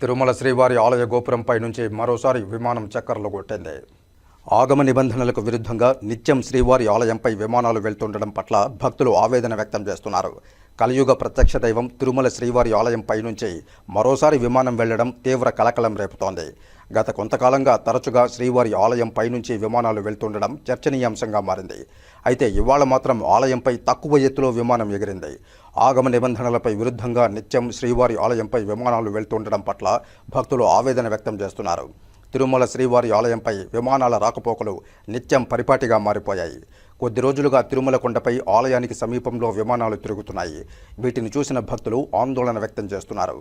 తిరుమల శ్రీవారి ఆలయ గోపురంపై నుంచి మరోసారి విమానం చక్కర్లు కొట్టింది. ఆగమ నిబంధనలకు విరుద్ధంగా నిత్యం శ్రీవారి ఆలయంపై విమానాలు వెళ్తుండడం పట్ల భక్తులు ఆవేదన వ్యక్తం చేస్తున్నారు. కలియుగ ప్రత్యక్ష దైవం తిరుమల శ్రీవారి ఆలయంపై నుంచి మరోసారి విమానం వెళ్లడం తీవ్ర కలకలం రేపుతోంది. గత కొంతకాలంగా తరచుగా శ్రీవారి ఆలయంపై నుంచి విమానాలు వెళ్తుండడం చర్చనీయాంశంగా మారింది. అయితే ఇవాళ మాత్రం ఆలయంపై తక్కువ ఎత్తులో విమానం ఎగిరింది. ఆగమ నిబంధనలపై విరుద్ధంగా నిత్యం శ్రీవారి ఆలయంపై విమానాలు వెళ్తుండడం పట్ల భక్తులు ఆవేదన వ్యక్తం చేస్తున్నారు. తిరుమల శ్రీవారి ఆలయంపై విమానాల రాకపోకలు నిత్యం పరిపాటిగా మారిపోయాయి. కొద్ది రోజులుగా తిరుమల కొండపై ఆలయానికి సమీపంలో విమానాలు తిరుగుతున్నాయి. వీటిని చూసిన భక్తులు ఆందోళన వ్యక్తం చేస్తున్నారు.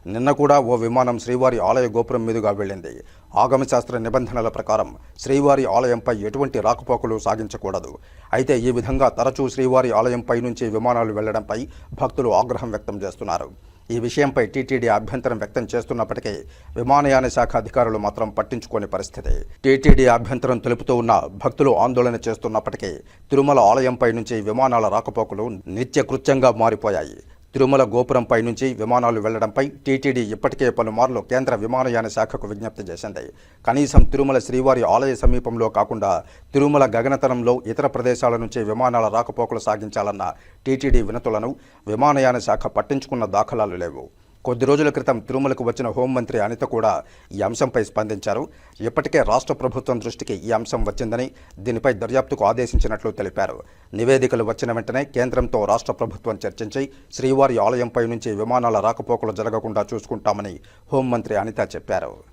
నిన్న కూడా ఓ విమానం శ్రీవారి ఆలయ గోపురం మీదుగా వెళ్ళింది. ఆగమశాస్త్ర నిబంధనల ప్రకారం శ్రీవారి ఆలయంపై ఎటువంటి రాకపోకలు సాగించకూడదు. అయితే ఈ విధంగా తరచూ శ్రీవారి ఆలయంపై నుంచి విమానాలు వెళ్లడంపై భక్తులు ఆగ్రహం వ్యక్తం చేస్తున్నారు. ఈ విషయంపై టీటీడీ అభ్యంతరం వ్యక్తం చేస్తున్నప్పటికీ విమానయాన శాఖ అధికారులు మాత్రం పట్టించుకోని పరిస్థితి. టీటీడీ అభ్యంతరం తెలుపుతూ ఉన్న భక్తులు ఆందోళన చేస్తున్నప్పటికీ తిరుమల ఆలయంపై నుంచి విమానాల రాకపోకలు నిత్యకృత్యంగా మారిపోయాయి. తిరుమల గోపురంపై నుంచి విమానాలు వెళ్లడంపై టీటీడీ ఇప్పటికే పలుమార్లు కేంద్ర విమానయాన శాఖకు విజ్ఞప్తి చేసింది. కనీసం తిరుమల శ్రీవారి ఆలయ సమీపంలో కాకుండా తిరుమల గగనతలంలో ఇతర ప్రదేశాల నుంచి విమానాల రాకపోకలు సాగించాలన్న టీటీడీ వినతులను విమానయాన శాఖ పట్టించుకున్న దాఖలాలు లేవు. కొద్ది రోజుల క్రితం తిరుమలకు వచ్చిన హోంమంత్రి అనిత కూడా ఈ అంశంపై స్పందించారు. ఇప్పటికే రాష్ట్ర ప్రభుత్వం దృష్టికి ఈ అంశం వచ్చిందని, దీనిపై దర్యాప్తుకు ఆదేశించినట్లు తెలిపారు. నివేదికలు వచ్చిన వెంటనే కేంద్రంతో రాష్ట్ర ప్రభుత్వం చర్చించి శ్రీవారి ఆలయంపై నుంచి విమానాల రాకపోకలు జరగకుండా చూసుకుంటామని హోంమంత్రి అనిత చెప్పారు.